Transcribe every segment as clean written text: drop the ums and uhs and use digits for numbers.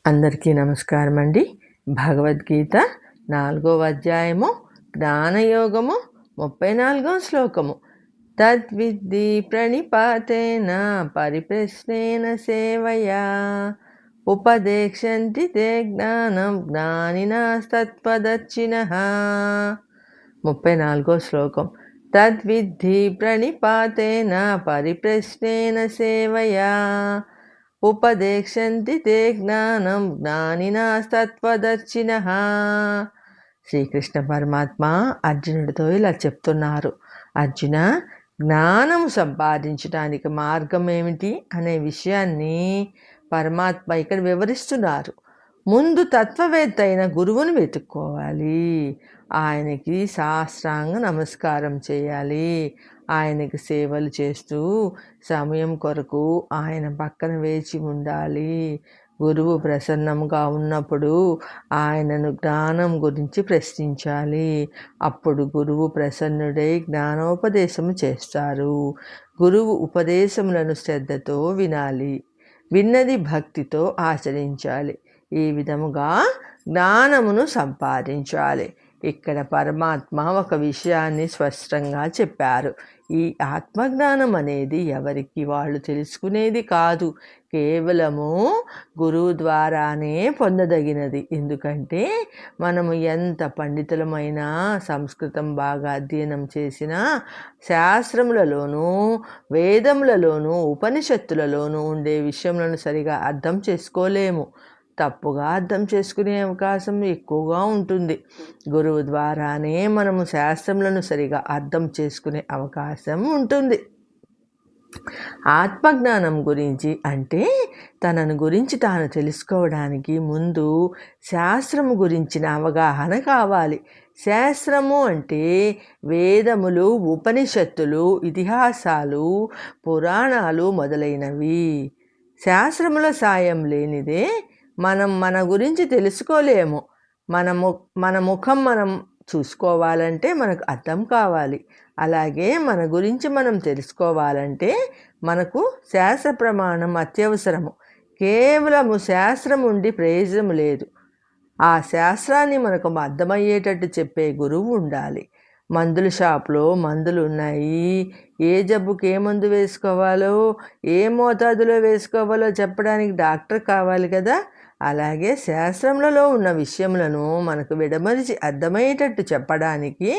అందరికీ నమస్కారం అండి. భగవద్గీత 4వ అధ్యాయము జ్ఞానయోగము 34వ శ్లోకము. తద్విద్ధి ప్రణిపాతేన పరిప్రశ్నేన సేవయా ఉపదేక్షంతి తే జ్ఞానం జ్ఞానినాస్తత్పదర్శినః. 34వ శ్లోకం. తద్విద్ధి ప్రణిపాతేన పరిప్రశ్నేన సేవయా ఉపదేక్షంతి తే జ్ఞానం జ్ఞానినాస్తత్వదర్శినః. శ్రీకృష్ణ పరమాత్మ అర్జునుడితో ఇలా చెప్తున్నారు. అర్జున, జ్ఞానము సంపాదించడానికి మార్గం ఏమిటి అనే విషయాన్ని పరమాత్మ ఇక్కడ వివరిస్తున్నారు. ముందు తత్వవేత్త అయిన గురువును వెతుక్కోవాలి. ఆయనకి శాస్త్రాంగ నమస్కారం చేయాలి. ఆయనకి సేవలు చేస్తూ సమయం కొరకు ఆయన పక్కన వేచి ఉండాలి. గురువు ప్రసన్నంగా ఉన్నప్పుడు ఆయనను జ్ఞానం గురించి ప్రశ్నించాలి. అప్పుడు గురువు ప్రసన్నుడై జ్ఞానోపదేశము చేస్తారు. గురువు ఉపదేశములను శ్రద్ధతో వినాలి. విన్నది భక్తితో ఆచరించాలి. ఈ విధముగా జ్ఞానమును సంపాదించాలి. ఇక్కడ పరమాత్మ ఒక విషయాన్ని స్పష్టంగా చెప్పారు. ఈ ఆత్మజ్ఞానం అనేది ఎవరికి వాళ్ళు తెలుసుకునేది కాదు, కేవలము గురువు ద్వారానే పొందదగినది. ఎందుకంటే మనము ఎంత పండితులమైనా, సంస్కృతం బాగా అధ్యయనం చేసినా, శాస్త్రములలోనూ వేదములలోనూ ఉపనిషత్తులలోనూ ఉండే విషయములను సరిగా అర్థం చేసుకోలేము. తప్పుగా అర్థం చేసుకునే అవకాశం ఎక్కువగా ఉంటుంది. గురువు ద్వారానే మనము శాస్త్రములను సరిగా అర్థం చేసుకునే అవకాశం ఉంటుంది. ఆత్మజ్ఞానం గురించి అంటే తనను గురించి తాను తెలుసుకోవడానికి ముందు శాస్త్రము గురించిన అవగాహన కావాలి. శాస్త్రము అంటే వేదములు, ఉపనిషత్తులు, ఇతిహాసాలు, పురాణాలు మొదలైనవి. శాస్త్రముల సాయం లేనిదే మనం మన గురించి తెలుసుకోలేము. మన ముఖం మనం చూసుకోవాలంటే మనకు అర్థం కావాలి. అలాగే మన గురించి మనం తెలుసుకోవాలంటే మనకు శాస్త్ర ప్రమాణం అత్యవసరము. కేవలము శాస్త్రం ఉండి ప్రయోజనం లేదు. ఆ శాస్త్రాన్ని మనకు అర్థమయ్యేటట్టు చెప్పే గురువు ఉండాలి. మందుల షాప్లో మందులు ఉన్నాయి. ఏ జబ్బుకి ఏ మందు వేసుకోవాలో, ఏ మోతాదులో వేసుకోవాలో చెప్పడానికి డాక్టర్ కావాలి కదా. అలాగే శాస్త్రములలో ఉన్న విషయములను మనకు విడమరిచి అర్థమయ్యేటట్టు చెప్పడానికి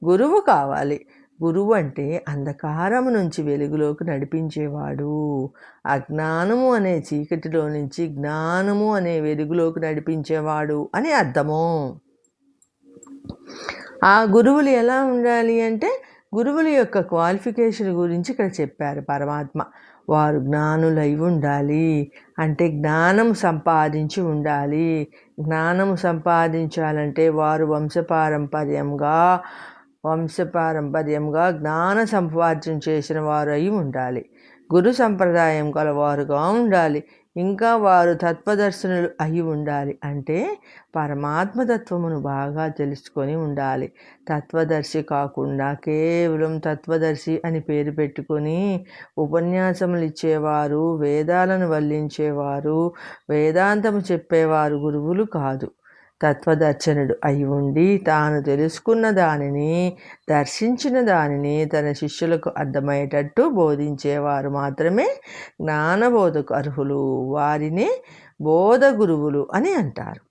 గురువు కావాలి. గురువు అంటే అంధకారము నుంచి వెలుగులోకి నడిపించేవాడు. అజ్ఞానము అనే చీకటిలో నుంచి జ్ఞానము అనే వెలుగులోకి నడిపించేవాడు అని అర్థము. ఆ గురువులు ఎలా ఉండాలి అంటే గురువుల యొక్క క్వాలిఫికేషన్ గురించి ఇక్కడ చెప్పారు పరమాత్మ. వారు జ్ఞానులై ఉండాలి, అంటే జ్ఞానం సంపాదించి ఉండాలి. జ్ఞానము సంపాదించాలంటే వారు వంశపారంపర్యంగా జ్ఞాన సంపార్జన చేసిన వారు అయి ఉండాలి. గురు సంప్రదాయం గలవారుగా ఉండాలి. ఇంకా వారు తత్వదర్శనులు అయి ఉండాలి. అంటే పరమాత్మతత్వమును బాగా తెలుసుకొని ఉండాలి. తత్వదర్శి కాకుండా కేవలం తత్వదర్శి అని పేరు పెట్టుకొని ఉపన్యాసములు ఇచ్చేవారు, వేదాలను వల్లించేవారు, వేదాంతము చెప్పేవారు గురువులు కాదు. తత్వదర్శనుడు అయి ఉండి తాను తెలుసుకున్న దానిని, దర్శించిన దానిని తన శిష్యులకు అర్థమయ్యేటట్టు బోధించేవారు మాత్రమే జ్ఞానబోధకు అర్హులు. వారిని బోధ గురువులు అని అంటారు.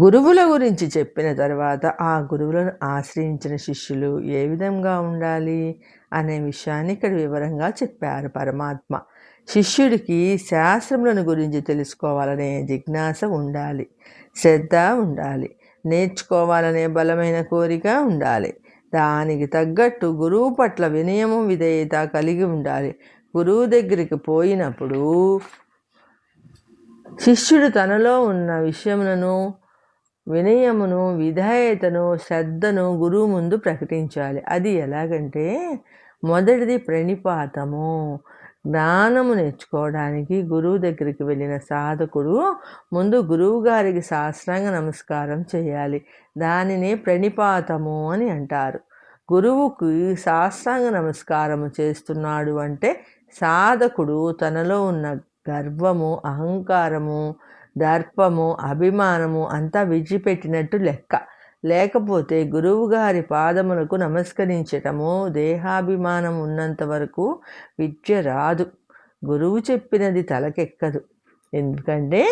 గురువుల గురించి చెప్పిన తర్వాత ఆ గురువులను ఆశ్రయించిన శిష్యులు ఏ విధంగా ఉండాలి అనే విషయాన్ని ఇక్కడ వివరంగా చెప్పారు పరమాత్మ. శిష్యుడికి శాస్త్రములను గురించి తెలుసుకోవాలనే జిజ్ఞాస ఉండాలి, శ్రద్ధ ఉండాలి, నేర్చుకోవాలనే బలమైన కోరిక ఉండాలి. దానికి తగ్గట్టు గురువు పట్ల వినయము, విధేయత కలిగి ఉండాలి. గురువు దగ్గరికి పోయినప్పుడు శిష్యుడు తనలో ఉన్న విషయములను, వినయమును, విధేయతను, శ్రద్ధను గురువు ముందు ప్రకటించాలి. అది ఎలాగంటే మొదటిది ప్రణిపాతము. జ్ఞానము నేర్చుకోవడానికి గురువు దగ్గరికి వెళ్ళిన సాధకుడు ముందు గురువు గారికి సాష్టాంగ నమస్కారం చేయాలి. దానిని ప్రణిపాతము అని అంటారు. గురువుకి సాష్టాంగ నమస్కారము చేస్తున్నాడు అంటే సాధకుడు తనలో ఉన్న గర్వము, అహంకారము, దర్పము, అభిమానము అంతా విడిచిపెట్టినట్టు లెక్క. లేకపోతే గురువుగారి పాదములకు నమస్కరించటము దేహాభిమానం ఉన్నంత వరకు విద్య రాదు. గురువు చెప్పినది తలకెక్కదు. ఎందుకంటే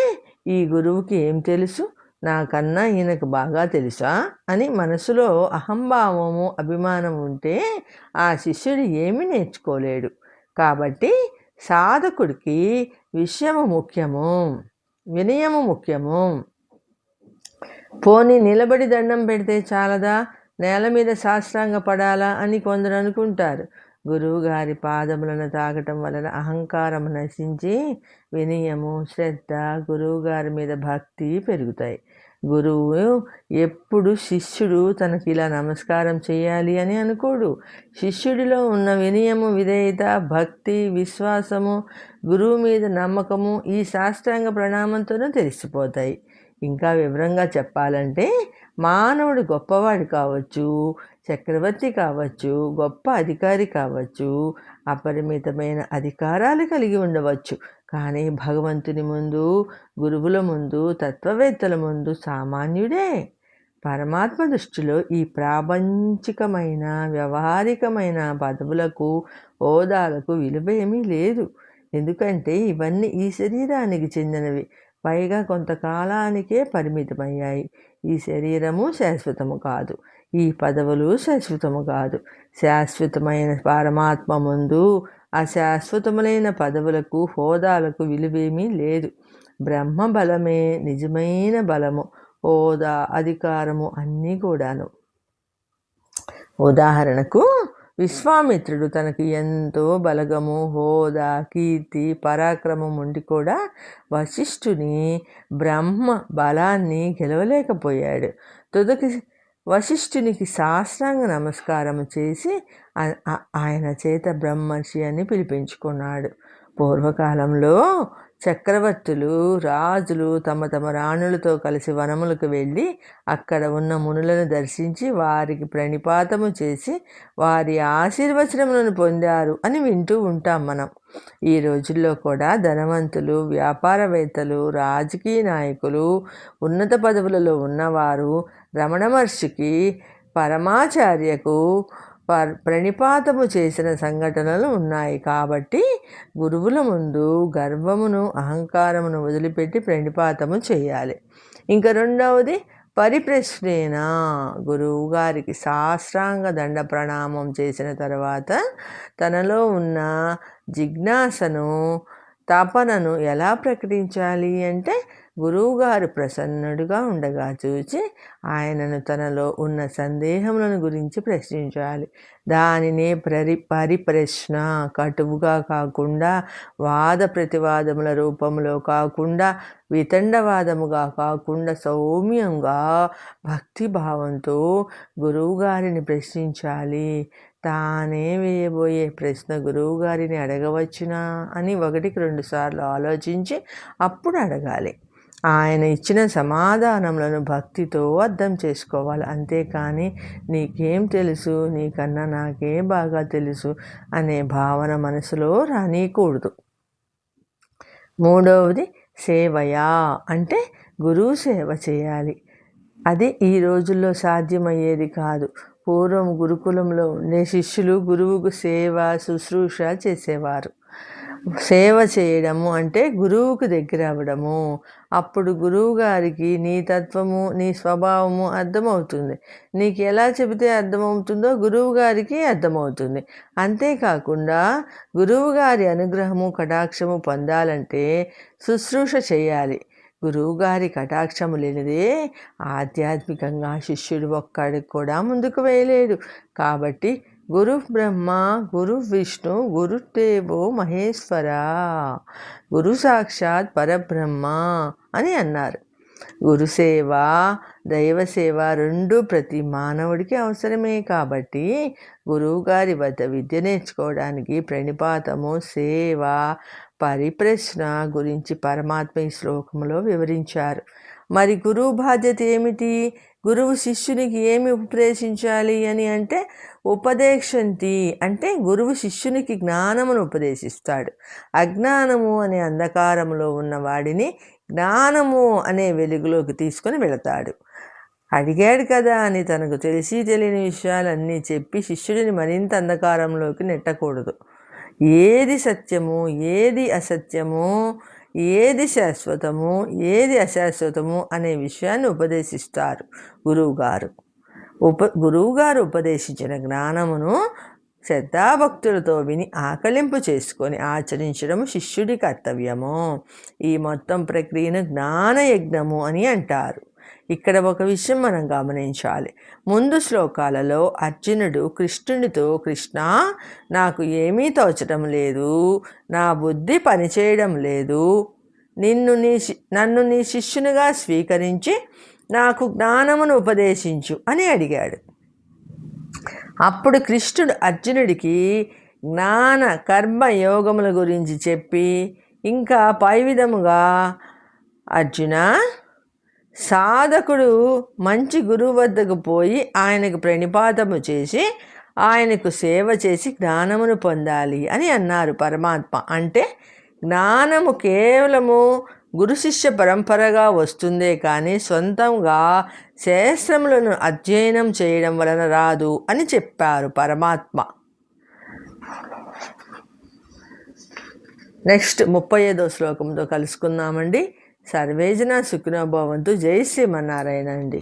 ఈ గురువుకి ఏం తెలుసు, నాకన్నా ఈయనకు బాగా తెలుసా అని మనసులో అహంభావము, అభిమానం ఉంటే ఆ శిష్యుడు ఏమీ నేర్చుకోలేడు. కాబట్టి సాధకుడికి విషయము ముఖ్యము, వినయము ముఖ్యము. పోనీ నిలబడి దండం పెడితే చాలదా, నేల మీద సాష్టాంగ పడాలా అని కొందరు అనుకుంటారు. గురువుగారి పాదములను తాకటం వలన అహంకారం నశించి వినయము, శ్రద్ధ, గురువుగారి మీద భక్తి పెరుగుతాయి. గురువు ఎప్పుడు శిష్యుడు తనకి ఇలా నమస్కారం చేయాలి అని అనుకోడు. శిష్యుడిలో ఉన్న వినయము, విధేయత, భక్తి, విశ్వాసము, గురువు మీద నమ్మకము ఈ సాష్టాంగ ప్రణామంతోనే తెలిసిపోతాయి. ఇంకా వివరంగా చెప్పాలంటే మానవుడు గొప్పవాడు కావచ్చు, చక్రవర్తి కావచ్చు, గొప్ప అధికారి కావచ్చు, అపరిమితమైన అధికారాలు కలిగి ఉండవచ్చు. కానీ భగవంతుని ముందు, గురువుల ముందు, తత్వవేత్తల ముందు సామాన్యుడే. పరమాత్మ దృష్టిలో ఈ ప్రాపంచికమైన, వ్యవహారికమైన పదవులకు, హోదాలకు విలువ ఏమీ లేదు. ఎందుకంటే ఇవన్నీ ఈ శరీరానికి చెందినవి, పైగా కొంతకాలానికే పరిమితమయ్యాయి. ఈ శరీరము శాశ్వతము కాదు, ఈ పదవులు శాశ్వతము కాదు. శాశ్వతమైన పరమాత్మ ముందు అశాశ్వతములైన పదవులకు, హోదాలకు విలువేమీ లేదు. బ్రహ్మ బలమే నిజమైన బలము, హోదా, అధికారము అన్నీ కూడాను. ఉదాహరణకు విశ్వామిత్రుడు తనకి ఎంతో బలగము, హోదా, కీర్తి, పరాక్రమం ఉండి కూడా వశిష్ఠుని బ్రహ్మ బలాన్ని గెలవలేకపోయాడు. తుదకి వశిష్ఠునికి సాష్టాంగ నమస్కారం చేసి ఆయన చేత బ్రహ్మర్షి అని పిలిపించుకున్నాడు. పూర్వకాలంలో చక్రవర్తులు, రాజులు తమ తమ రాణులతో కలిసి వనములకు వెళ్ళి అక్కడ ఉన్న మునులను దర్శించి వారికి ప్రణిపాతము చేసి వారి ఆశీర్వచనములను పొందారు అని వింటూ ఉంటాం మనం. ఈ రోజుల్లో కూడా ధనవంతులు, వ్యాపారవేత్తలు, రాజకీయ నాయకులు, ఉన్నత పదవులలో ఉన్నవారు రమణ మహర్షికి, పరమాచార్యకు ప్రణిపాతము చేసిన సంఘటనలు ఉన్నాయి. కాబట్టి గురువుల ముందు గర్వమును, అహంకారమును వదిలిపెట్టి ప్రణిపాతము చేయాలి. ఇంకా రెండవది పరిప్రశ్నేన. గురువు గారికి సాష్టాంగ దండ ప్రణామం చేసిన తర్వాత తనలో ఉన్న జిజ్ఞాసను, తపనను ఎలా ప్రకటించాలి అంటే గురువుగారు ప్రసన్నుడుగా ఉండగా చూచి ఆయనను తనలో ఉన్న సందేహములను గురించి ప్రశ్నించాలి. దానినే పరిప్రశ్న, కటువుగా కాకుండా, వాద ప్రతివాదముల రూపంలో కాకుండా, వితండవాదముగా కాకుండా, సౌమ్యంగా భక్తిభావంతో గురువుగారిని ప్రశ్నించాలి. తానే వేయబోయే ప్రశ్న గురువుగారిని అడగవచ్చునా అని 1-2 సార్లు ఆలోచించి అప్పుడు అడగాలి. ఆయన ఇచ్చిన సమాధానములను భక్తితో అర్థం చేసుకోవాలి. అంతేకాని నీకేం తెలుసు, నీకన్నా నాకే బాగా తెలుసు అనే భావన మనసులో రానీయకూడదు. మూడవది సేవయా, అంటే గురువు సేవ చేయాలి. అది ఈ రోజుల్లో సాధ్యమయ్యేది కాదు. పూర్వం గురుకులంలో ఉండే శిష్యులు గురువుకు సేవ, శుశ్రూష చేసేవారు. సేవ చేయడము అంటే గురువుకు దగ్గర అవ్వడము. అప్పుడు గురువు గారికి నీ తత్వము, నీ స్వభావము అర్థమవుతుంది. నీకు ఎలా చెబితే అర్థమవుతుందో గురువు గారికి అర్థమవుతుంది. అంతేకాకుండా గురువు గారి అనుగ్రహము, కటాక్షము పొందాలంటే శుశ్రూష చేయాలి. గురువుగారి కటాక్షము లేనిదే ఆధ్యాత్మికంగా శిష్యుడు ఒక్కడికి కూడా ముందుకు వేయలేడు. కాబట్టి గురు బ్రహ్మ, గురు విష్ణు, గురుదేవో మహేశ్వర, గురు సాక్షాత్ పరబ్రహ్మ అని అన్నారు. గురుసేవ, దైవసేవ రెండూ ప్రతి మానవుడికి అవసరమే. కాబట్టి గురువుగారి వద్ద విద్య నేర్చుకోవడానికి ప్రణిపాతము, సేవ, పరిప్రశ్న గురించి పరమాత్మ ఈ శ్లోకంలో వివరించారు. మరి గురువు బాధ్యత ఏమిటి? గురువు శిష్యునికి ఏమి ఉపదేశించాలి అని అంటే ఉపదేశంతి అంటే గురువు శిష్యునికి జ్ఞానమును ఉపదేశిస్తాడు. అజ్ఞానము అనే అంధకారంలో ఉన్న వాడిని జ్ఞానము అనే వెలుగులోకి తీసుకొని వెళతాడు. అడిగాడు కదా అని తనకు తెలిసి తెలియని విషయాలన్నీ చెప్పి శిష్యుడిని మరింత అంధకారంలోకి నెట్టకూడదు. ఏది సత్యము, ఏది అసత్యము, ఏది శాశ్వతము, ఏది అశాశ్వతము అనే విషయాన్ని ఉపదేశిస్తారు గురువుగారు. గురువుగారు ఉపదేశించిన జ్ఞానమును శ్రద్ధాభక్తులతో విని ఆకలింపు చేసుకొని ఆచరించడం శిష్యుడి కర్తవ్యము. ఈ మొత్తం ప్రక్రియను జ్ఞానయజ్ఞము అని అంటారు. ఇక్కడ ఒక విషయం మనం గమనించాలి. ముందు శ్లోకాలలో అర్జునుడు కృష్ణునితో, కృష్ణ నాకు ఏమీ తోచడం లేదు, నా బుద్ధి పనిచేయడం లేదు, నన్ను నీ శిష్యునిగా స్వీకరించి నాకు జ్ఞానమును ఉపదేశించు అని అడిగాడు. అప్పుడు కృష్ణుడు అర్జునుడికి జ్ఞాన కర్మ యోగముల గురించి చెప్పి ఇంకా పై విధముగా, అర్జున, సాధకుడు మంచి గురువు వద్దకు పోయి ఆయనకు ప్రణిపాతము చేసి ఆయనకు సేవ చేసి జ్ఞానమును పొందాలి అని అన్నారు పరమాత్మ. అంటే జ్ఞానము కేవలము గురు శిష్య పరంపరగా వస్తుందే కానీ సొంతంగా శాస్త్రములను అధ్యయనం చేయడం వలన రాదు అని చెప్పారు పరమాత్మ. నెక్స్ట్ 35వ శ్లోకంతో కలుసుకుందామండి. సర్వేజన సుఖినో భవంతు. జై శ్రీమన్నారాయణ అండి.